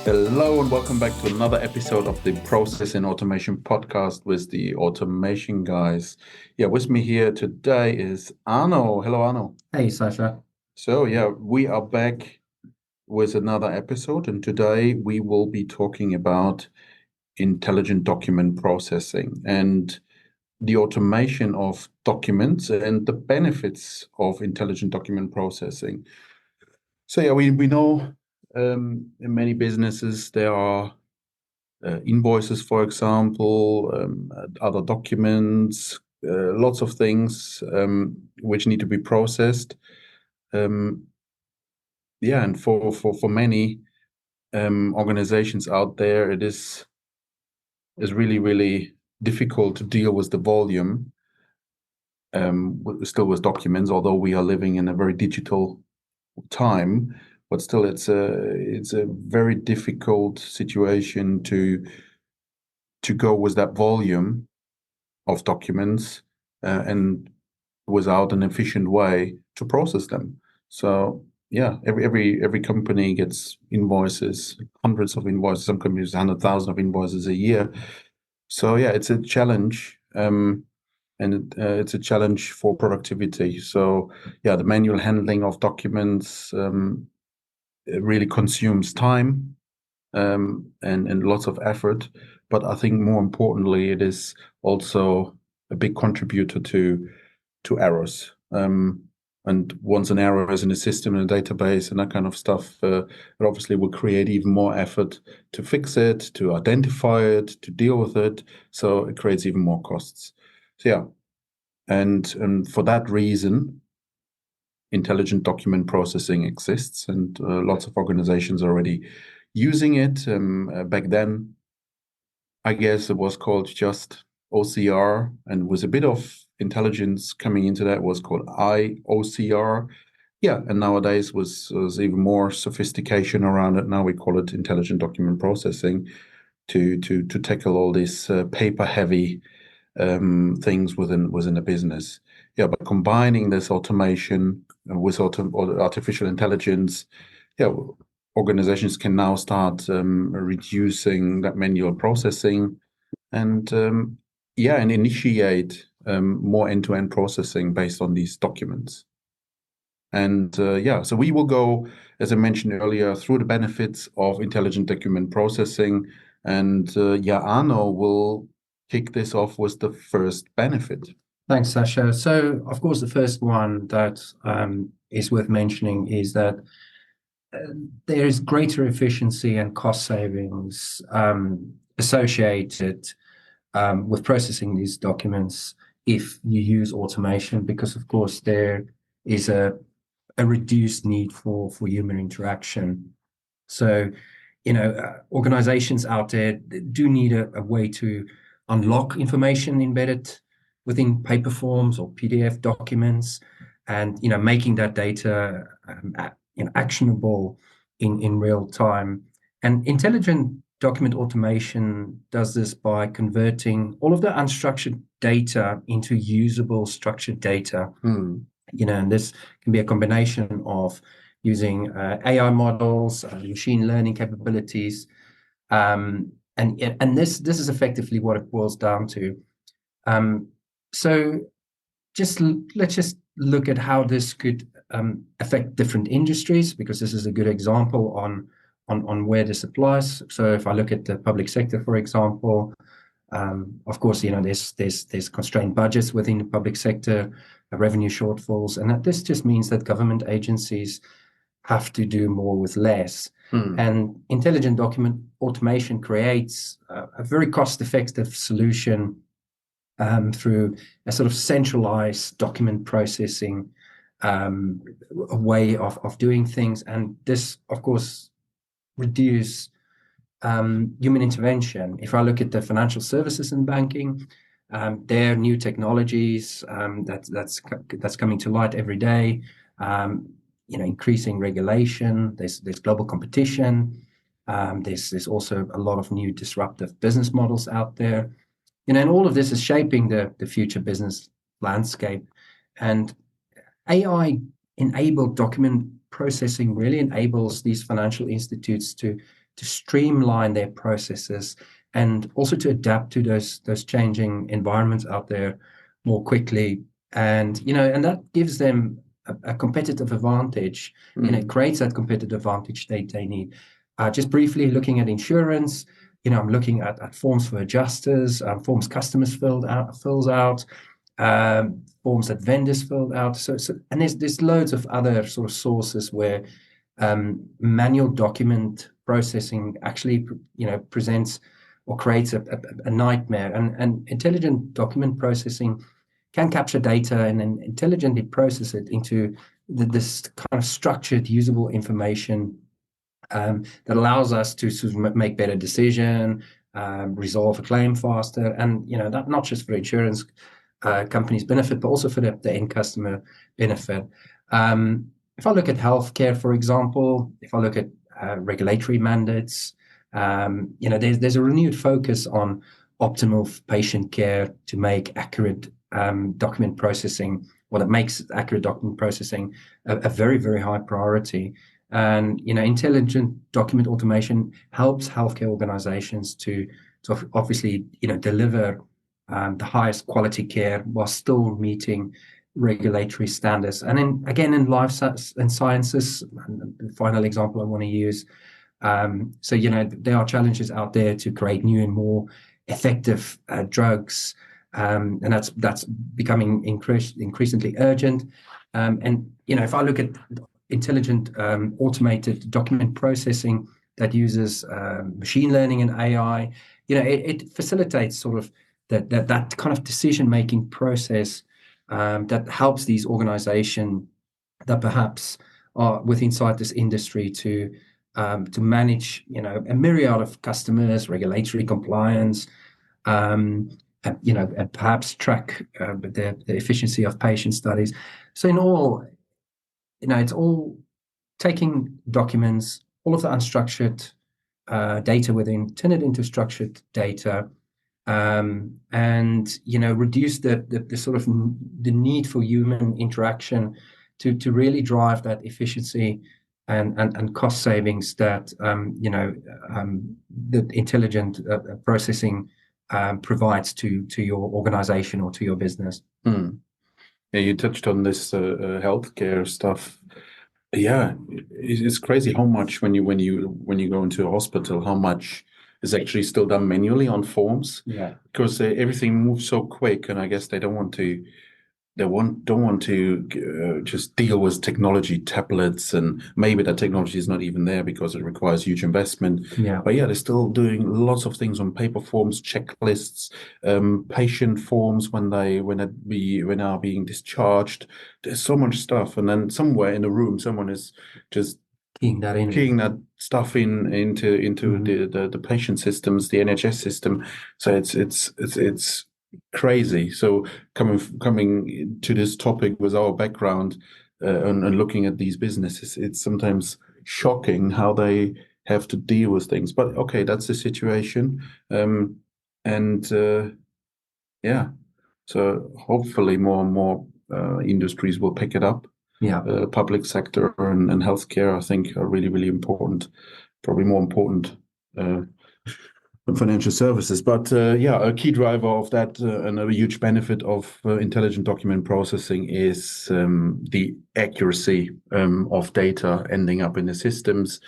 Hello and welcome back to another episode of the Process and Automation podcast with the Automation guys. Yeah, with me here today is Arno. Hello, Arno. Hey, Sasha. So yeah, we are back with another episode, and today we will be talking about intelligent document processing and the automation of documents and the benefits of intelligent document processing. So yeah, we know in many businesses there are invoices, for example, other documents, lots of things which need to be processed. Yeah, and for many organizations out there, it is really difficult to deal with the volume. Still with documents, although we are living in a very digital time, but still it's a very difficult situation to go with that volume of documents and without an efficient way to process them. So yeah, every company gets invoices, hundreds of invoices. Some companies 100,000 of invoices a year. So yeah, it's a challenge, and it's a challenge for productivity. So yeah, the manual handling of documents it really consumes time and lots of effort. But I think more importantly, it is also a big contributor to errors. And once an error is in a system, in a database, and that kind of stuff, it obviously will create even more effort to fix it, to identify it, to deal with it. So it creates even more costs. So yeah, and for that reason, intelligent document processing exists, and lots of organizations are already using it. Back then, I guess it was called just OCR, and with a bit of intelligence coming into that, it was called IOCR. Yeah, and nowadays was even more sophistication around it. Now we call it intelligent document processing to tackle all these paper-heavy things within a business. Yeah, but combining this automation with artificial intelligence, yeah, organizations can now start reducing that manual processing and and initiate more end-to-end processing based on these documents. And so we will go, as I mentioned earlier, through the benefits of intelligent document processing. And Arno will kick this off with the first benefit. Thanks, Sasha. So, of course, the first one that is worth mentioning is that there is greater efficiency and cost savings associated with processing these documents if you use automation, because, of course, there is a reduced need for human interaction. So, organizations out there do need a way to unlock information embedded within paper forms or PDF documents, and making that data actionable in real time. And intelligent document automation does this by converting all of the unstructured data into usable structured data. And this can be a combination of using AI models, machine learning capabilities, and this is effectively what it boils down to. So let's just look at how this could affect different industries, because this is a good example on where this applies. So if I look at the public sector, for example, of course, there's constrained budgets within the public sector, revenue shortfalls, and this just means that government agencies have to do more with less. And intelligent document automation creates a very cost-effective solution through a sort of centralized document processing way of doing things. And this, of course, reduce human intervention. If I look at the financial services and banking, there are new technologies that's coming to light every day. Increasing regulation. There's global competition. There's also a lot of new disruptive business models out there. And all of this is shaping the future business landscape. And AI-enabled document processing really enables these financial institutes to to streamline their processes and also to adapt to those changing environments out there more quickly. And and that gives them a competitive advantage, and it creates that competitive advantage they need. Just briefly looking at insurance, I'm looking at forms for adjusters, forms customers fills out, forms that vendors filled out. So and there's loads of other sort of sources where manual document processing actually presents or creates a nightmare. And intelligent document processing can capture data and then intelligently process it into this kind of structured, usable information that allows us to sort of make better decision, resolve a claim faster, and that not just for insurance companies' benefit, but also for the end customer benefit. If I look at healthcare, for example, if I look at regulatory mandates, there's a renewed focus on optimal patient care to make accurate document processing, or that makes accurate document processing a very, very high priority. And intelligent document automation helps healthcare organizations to obviously deliver the highest quality care while still meeting regulatory standards. And then again, in life and sciences, the final example I want to use. So there are challenges out there to create new and more effective drugs, and that's becoming increasingly urgent. And if I look at intelligent automated document processing that uses machine learning and AI, it facilitates sort of that kind of decision-making process that helps these organizations that perhaps are inside this industry to manage a myriad of customers, regulatory compliance, and perhaps track the efficiency of patient studies. So in all, it's all taking documents, all of the unstructured data within, turn it into structured data, and reduce the sort of the need for human interaction to really drive that efficiency and cost savings that the intelligent processing provides to your organization or to your business. Yeah, you touched on this healthcare stuff. Yeah, it's crazy how much when you go into a hospital, how much is actually still done manually on forms. Yeah, because everything moves so quick, and I guess they don't want to just deal with technology, tablets, and maybe that technology is not even there because it requires huge investment. Yeah. But yeah, they're still doing lots of things on paper forms, checklists, patient forms when they are being discharged. There's so much stuff, and then somewhere in the room, someone is just keying that stuff into the patient systems, the NHS system. So it's crazy. So coming to this topic with our background and looking at these businesses, it's sometimes shocking how they have to deal with things. But okay, that's the situation. Yeah, so hopefully more and more industries will pick it up. Yeah, public sector and healthcare, I think, are really, really important. Probably more important than financial services. But yeah, a key driver of that and a huge benefit of intelligent document processing is the accuracy of data ending up in the systems.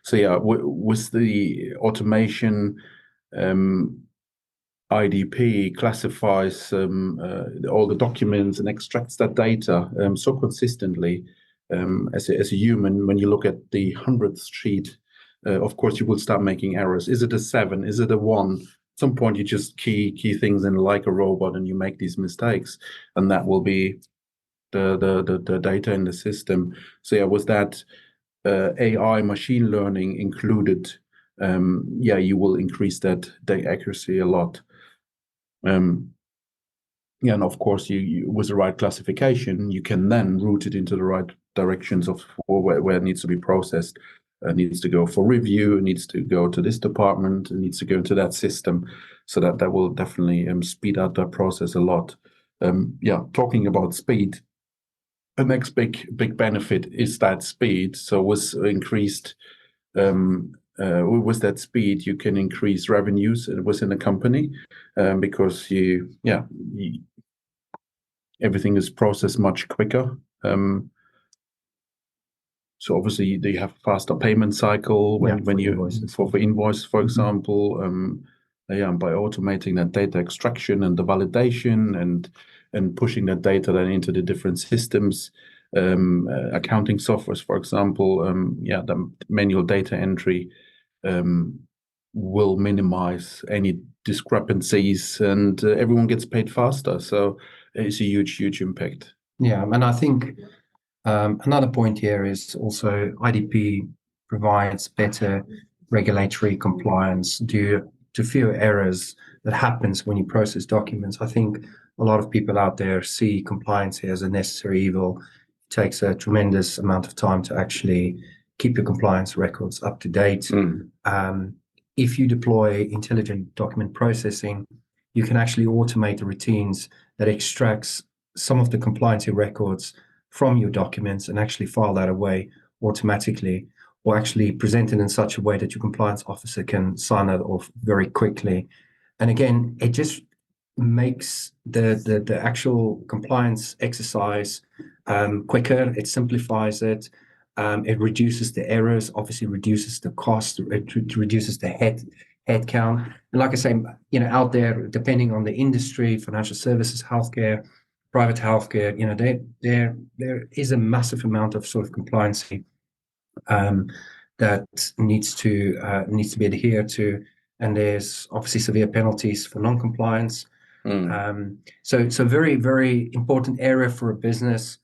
So yeah, with the automation, IDP classifies all the documents and extracts that data so consistently as a human. When you look at the 100th sheet, of course, you will start making errors. Is it a 7? Is it a 1? At some point, you just key things in like a robot, and you make these mistakes, and that will be the data in the system. So yeah, with that AI machine learning included, yeah, you will increase that data accuracy a lot. Yeah, and of course, you with the right classification, you can then route it into the right directions of where it needs to be processed. It needs to go for review. It needs to go to this department. It needs to go into that system. So that will definitely speed up that process a lot. Yeah, talking about speed, the next big benefit is that speed. So with increased with that speed, you can increase revenues within a company, because everything is processed much quicker. So obviously they have faster payment cycle when you invoices. for invoice, for example, by automating that data extraction and the validation and pushing that data then into the different systems, accounting softwares, for example, the manual data entry will minimize any discrepancies, and everyone gets paid faster. So it's a huge impact. Yeah, and I think another point here is also IDP provides better regulatory compliance due to fewer errors that happens when you process documents. I think a lot of people out there see compliance here as a necessary evil. It takes a tremendous amount of time to actually keep your compliance records up to date. If you deploy intelligent document processing, you can actually automate the routines that extracts some of the compliance records from your documents and actually file that away automatically, or actually present it in such a way that your compliance officer can sign it off very quickly. And again, it just makes the actual compliance exercise quicker. It simplifies it. It reduces the errors, obviously reduces the cost, it reduces the head count. And like I say, out there, depending on the industry, financial services, healthcare, private healthcare, there is a massive amount of sort of compliancy that needs to be adhered to, and there's obviously severe penalties for non-compliance. So very, very important area for a business,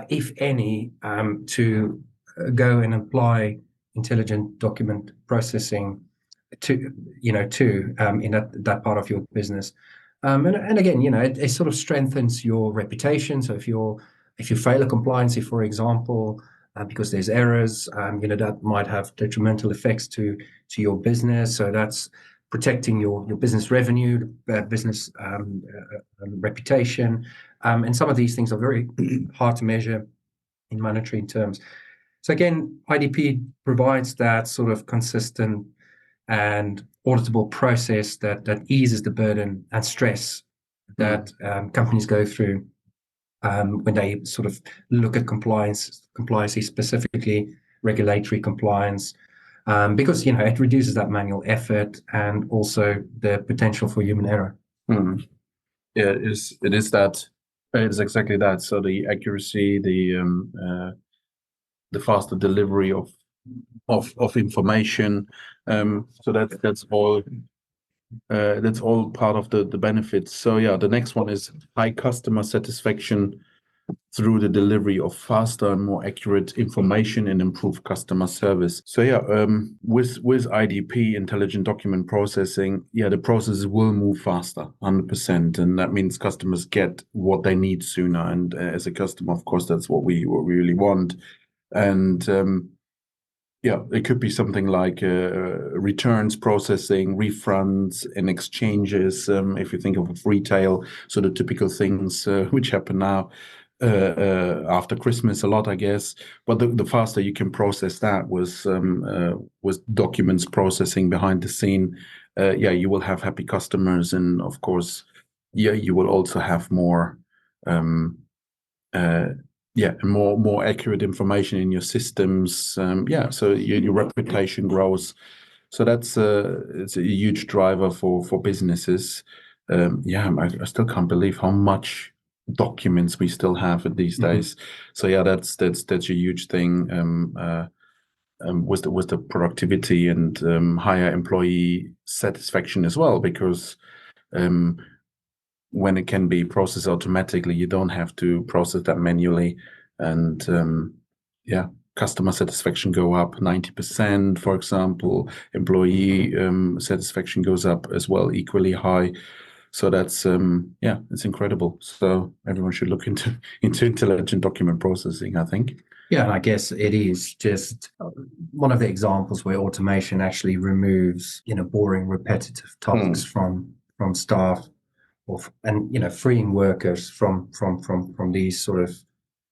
if any, to go and apply intelligent document processing to in that part of your business. And again, it sort of strengthens your reputation. So if you fail a compliancy, for example, because there's errors, that might have detrimental effects to your business. So that's protecting your business revenue, business reputation, and some of these things are very hard to measure in monetary terms. So again, IDP provides that sort of consistent and auditable process that eases the burden and stress that companies go through when they sort of look at compliance, specifically regulatory compliance, because it reduces that manual effort and also the potential for human error. Yeah, it is that. It's exactly that. So the accuracy, the faster delivery of information. So that's all part of the benefits. So yeah, the next one is high customer satisfaction through the delivery of faster and more accurate information and improved customer service. So yeah, with IDP, intelligent document processing, the processes will move faster, 100%, and that means customers get what they need sooner. And as a customer, of course, that's what we really want. And it could be something like returns processing, refunds, and exchanges. If you think of retail, so the typical things which happen now after Christmas a lot, I guess. But the faster you can process that with documents processing behind the scene, you will have happy customers, and of course, you will also have more. More accurate information in your systems. So your reputation grows. So it's a huge driver for businesses. I still can't believe how much documents we still have these days. So that's a huge thing. With the productivity and higher employee satisfaction as well, because when it can be processed automatically, you don't have to process that manually, and customer satisfaction go up 90%, for example. Employee satisfaction goes up as well, equally high. So that's it's incredible. So everyone should look into intelligent document processing, I think. Yeah, and I guess it is just one of the examples where automation actually removes boring, repetitive topics from staff. And freeing workers from these sort of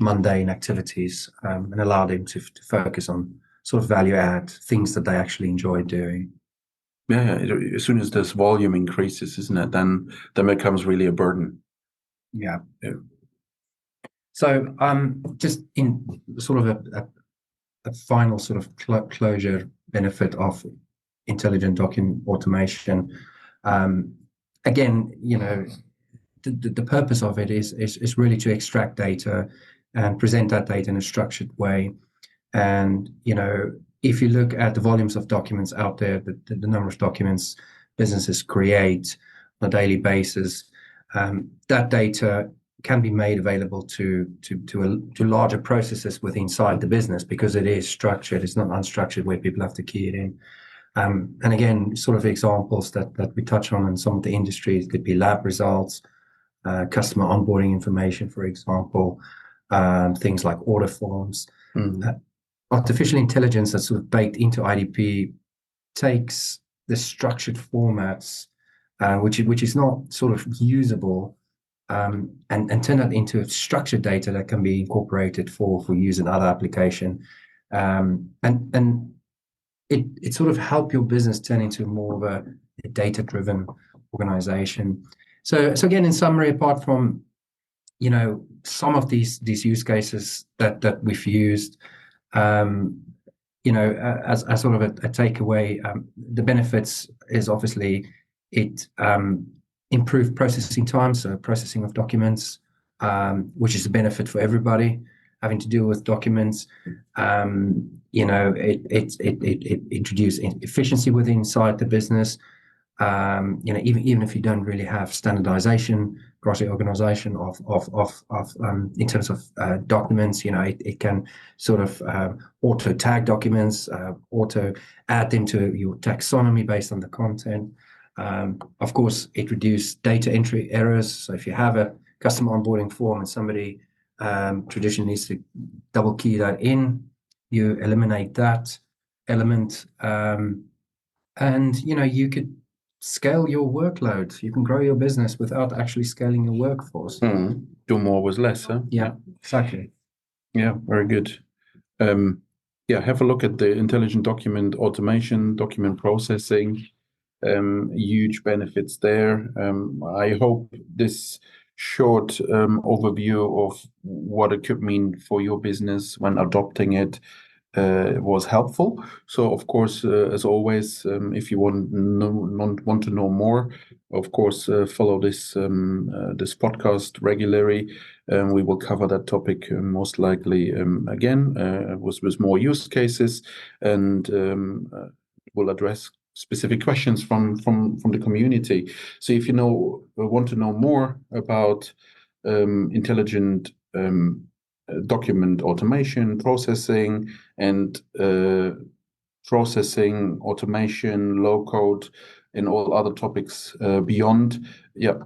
mundane activities, and allow them to focus on sort of value add things that they actually enjoy doing. Yeah, as soon as this volume increases, isn't it? Then becomes really a burden. Yeah. Yeah. So just in sort of a final sort of closure benefit of intelligent document automation. Again, the purpose of it is really to extract data and present that data in a structured way. And if you look at the volumes of documents out there, the number of documents businesses create on a daily basis, that data can be made available to larger processes within inside the business because it is structured. It's not unstructured where people have to key it in. And again, sort of examples that we touch on in some of the industries could be lab results, customer onboarding information, for example, things like order forms. Artificial intelligence that's sort of baked into IDP takes the structured formats, which is not sort of usable, and turn that into structured data that can be incorporated for use in other application, and it sort of help your business turn into more of a data-driven organization. So again, in summary, apart from some of these use cases that we've used, as sort of a takeaway, the benefits is obviously it improved processing time, so processing of documents, which is a benefit for everybody having to deal with documents. It introduced efficiency within inside the business. Even if you don't really have standardization across the organization of in terms of documents, it can sort of auto tag documents, auto add them to your taxonomy based on the content. Of course, it reduced data entry errors. So if you have a customer onboarding form and somebody traditionally needs to double key that in, you eliminate that element, and you could scale your workload. You can grow your business without actually scaling your workforce. Do more with less, huh? Yeah, exactly. Yeah, very good. Have a look at the intelligent document automation, document processing. Huge benefits there. I hope this short overview of what it could mean for your business when adopting it was helpful. So, of course, as always, if you want to know more, of course, follow this podcast regularly. We will cover that topic most likely again with more use cases, and we'll address specific questions from the community. So, if you want to know more about intelligent document automation, processing, and processing, automation, low code, and all other topics beyond,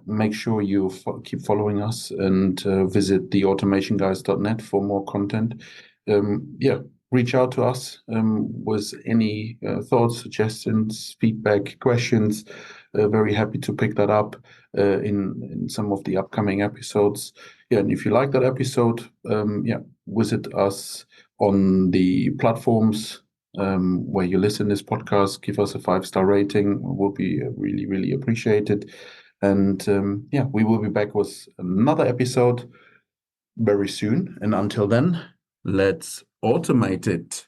make sure you keep following us and visit theautomationguys.net for more content. Reach out to us with any thoughts, suggestions, feedback, questions. Very happy to pick that up in some of the upcoming episodes. And if you like that episode, visit us on the platforms where you listen to this podcast. Give us a 5-star rating. It will be really, really appreciated. And we will be back with another episode very soon. And until then, let's automate it.